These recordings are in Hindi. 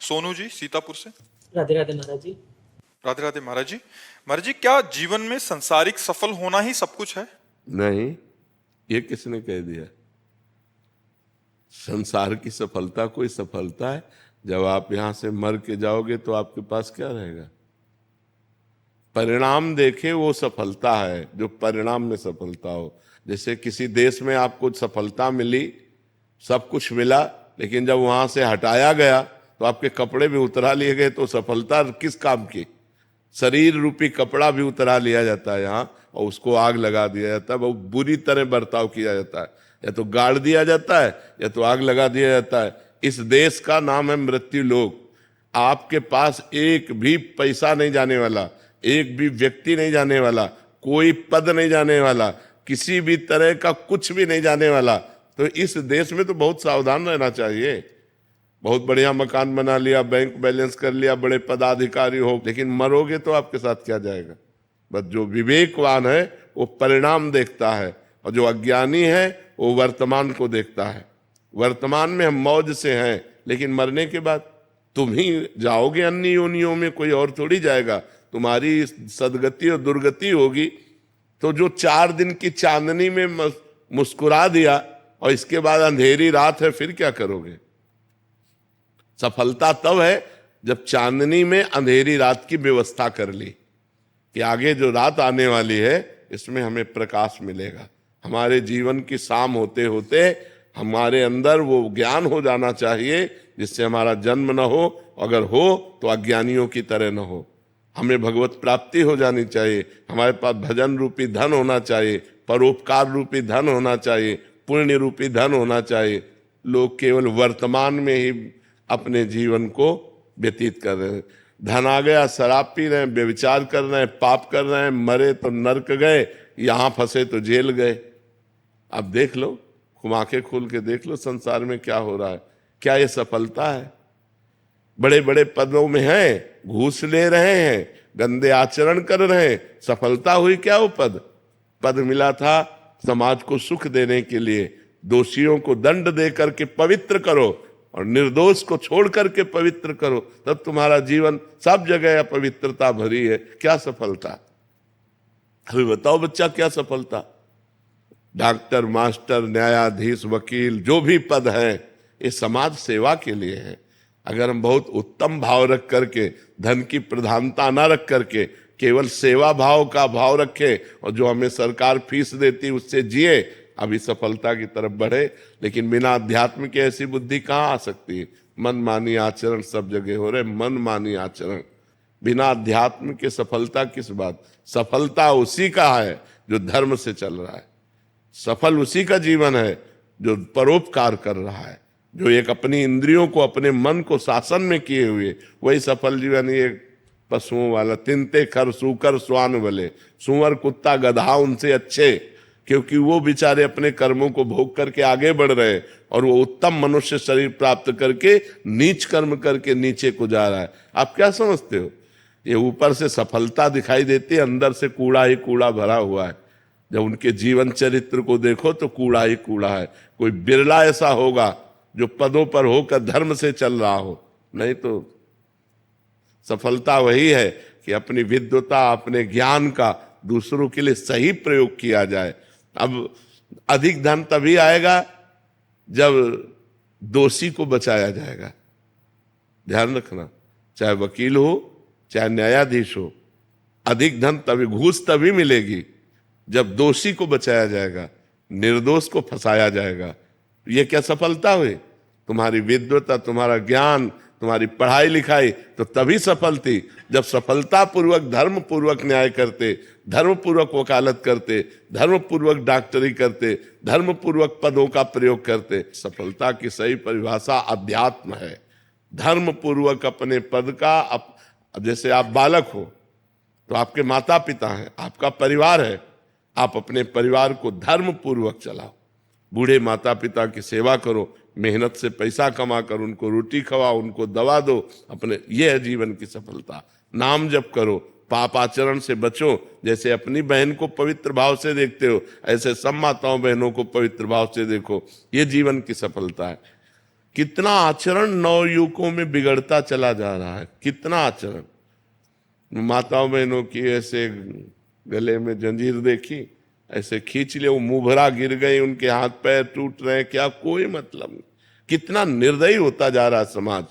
सोनू जी सीतापुर से। राधे राधे महाराज जी। राधे राधे महाराज जी। महाराज जी, क्या जीवन में संसारिक सफल होना ही सब कुछ है? नहीं, ये किसने कह दिया? संसार की सफलता कोई सफलता है? जब आप यहां से मर के जाओगे तो आपके पास क्या रहेगा? परिणाम देखे वो सफलता है, जो परिणाम में सफलता हो। जैसे किसी देश में आपको सफलता मिली, सब कुछ मिला, लेकिन जब वहां से हटाया गया तो आपके कपड़े भी उतरा लिए गए, तो सफलता किस काम की? शरीर रूपी कपड़ा भी उतरा लिया जाता है यहाँ, और उसको आग लगा दिया जाता है। बहुत बुरी तरह बर्ताव किया जाता है, या तो गाड़ दिया जाता है या तो आग लगा दिया जाता है। इस देश का नाम है मृत्यु लोक। आपके पास एक भी पैसा नहीं जाने वाला, एक भी व्यक्ति नहीं जाने वाला, कोई पद नहीं जाने वाला, किसी भी तरह का कुछ भी नहीं जाने वाला। तो इस देश में तो बहुत सावधान रहना चाहिए। बहुत बढ़िया मकान बना लिया, बैंक बैलेंस कर लिया, बड़े पदाधिकारी हो, लेकिन मरोगे तो आपके साथ क्या जाएगा? बस जो विवेकवान है वो परिणाम देखता है, और जो अज्ञानी है वो वर्तमान को देखता है। वर्तमान में हम मौज से हैं, लेकिन मरने के बाद तुम ही जाओगे अन्य योनियों में, कोई और थोड़ी जाएगा। तुम्हारी सदगति और दुर्गति होगी। तो जो 4 दिन की चांदनी में मुस्कुरा दिया और इसके बाद अंधेरी रात है, फिर क्या करोगे? सफलता तब है जब चांदनी में अंधेरी रात की व्यवस्था कर ली कि आगे जो रात आने वाली है इसमें हमें प्रकाश मिलेगा। हमारे जीवन की शाम होते होते हमारे अंदर वो ज्ञान हो जाना चाहिए जिससे हमारा जन्म न हो, अगर हो तो अज्ञानियों की तरह न हो। हमें भगवत प्राप्ति हो जानी चाहिए, हमारे पास भजन रूपी धन होना चाहिए, परोपकार रूपी धन होना चाहिए, पुण्य रूपी धन होना चाहिए। लोग केवल वर्तमान में ही अपने जीवन को व्यतीत कर रहे हैं। धन आ गया, शराब पी रहे हैं, व्यभिचार कर रहे हैं, पाप कर रहे हैं, मरे तो नरक गए, यहां फंसे तो जेल गए। अब देख लो, आंखें खोल के देख लो संसार में क्या हो रहा है। क्या ये सफलता है? बड़े बड़े पदों में हैं, घूस ले रहे हैं, गंदे आचरण कर रहे हैं, सफलता हुई क्या? वो पद मिला था समाज को सुख देने के लिए। दोषियों को दंड दे करके पवित्र करो और निर्दोष को छोड़ करके पवित्र करो, तब तुम्हारा जीवन सब जगह अपवित्रता भरी है। क्या सफलता? अभी बताओ बच्चा, क्या सफलता? डॉक्टर, मास्टर, न्यायाधीश, वकील, जो भी पद है ये समाज सेवा के लिए है। अगर हम बहुत उत्तम भाव रख करके, धन की प्रधानता ना रख करके केवल सेवा भाव का भाव रखे और जो हमें सरकार फीस देती उससे जिए, अभी सफलता की तरफ बढ़े। लेकिन बिना अध्यात्म की ऐसी बुद्धि कहाँ आ सकती है? मनमानी आचरण सब जगह हो रहे, मनमानी आचरण। बिना अध्यात्म के सफलता किस बात? सफलता उसी का है जो धर्म से चल रहा है। सफल उसी का जीवन है जो परोपकार कर रहा है, जो एक अपनी इंद्रियों को, अपने मन को शासन में किए हुए। वही सफल जीवन। ये पशुओं वाला, तिनते खर सूकर स्वान भले, सुअर कुत्ता गधा उनसे अच्छे, क्योंकि वो बेचारे अपने कर्मों को भोग करके आगे बढ़ रहे हैं और वो उत्तम मनुष्य शरीर प्राप्त करके नीच कर्म करके नीचे को जा रहा है। आप क्या समझते हो? ये ऊपर से सफलता दिखाई देती है, अंदर से कूड़ा ही कूड़ा भरा हुआ है। जब उनके जीवन चरित्र को देखो तो कूड़ा ही कूड़ा है। कोई बिरला ऐसा होगा जो पदों पर होकर धर्म से चल रहा हो, नहीं तो सफलता वही है कि अपनी विद्वता, अपने ज्ञान का दूसरों के लिए सही प्रयोग किया जाए। अब अधिक धन तभी आएगा जब दोषी को बचाया जाएगा। ध्यान रखना, चाहे वकील हो चाहे न्यायाधीश हो, अधिक धन तभी, घूस तभी मिलेगी जब दोषी को बचाया जाएगा, निर्दोष को फंसाया जाएगा। ये क्या सफलता हुई? तुम्हारी विद्वता, तुम्हारा ज्ञान, तुम्हारी पढ़ाई लिखाई तो तभी सफल थी जब सफलता पूर्वक, धर्म पूर्वक न्याय करते, धर्म पूर्वक वकालत करते, धर्म पूर्वक डॉक्टरी करते, धर्म पूर्वक पदों का प्रयोग करते। सफलता की सही परिभाषा अध्यात्म है। धर्म पूर्वक अपने पद का जैसे आप बालक हो तो आपके माता पिता हैं, आपका परिवार है, आप अपने परिवार को धर्म पूर्वक चलाओ। बूढ़े माता पिता की सेवा करो, मेहनत से पैसा कमा कर उनको रोटी खवाओ, उनको दवा दो, अपने, ये है जीवन की सफलता। नाम जप करो, पाप आचरण से बचो। जैसे अपनी बहन को पवित्र भाव से देखते हो, ऐसे सब माताओं बहनों को पवित्र भाव से देखो। ये जीवन की सफलता है। कितना आचरण नवयुवकों में बिगड़ता चला जा रहा है, कितना आचरण। माताओं बहनों की ऐसे गले में जंजीर देखी, ऐसे खींच ले, वो मुंहभरा गिर गई, उनके हाथ पैर टूट रहे, क्या कोई मतलब नहीं। कितना निर्दयी होता जा रहा है समाज,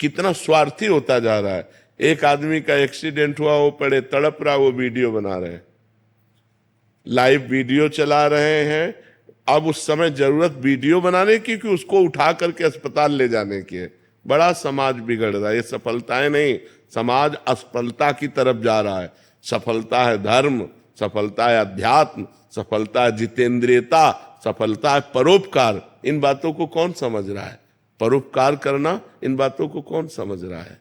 कितना स्वार्थी होता जा रहा है। एक आदमी का एक्सीडेंट हुआ, वो पड़े तड़प रहा, वो वीडियो बना रहे हैं, लाइव वीडियो चला रहे हैं। अब उस समय जरूरत वीडियो बनाने की कि उसको उठा करके अस्पताल ले जाने की है। बड़ा समाज बिगड़ रहा है, ये सफलताएं नहीं, समाज असफलता की तरफ जा रहा है। सफलता है धर्म, सफलता है अध्यात्म, सफलता है जितेंद्रियता, सफलता है परोपकार। इन बातों को कौन समझ रहा है? परोपकार करना, इन बातों को कौन समझ रहा है?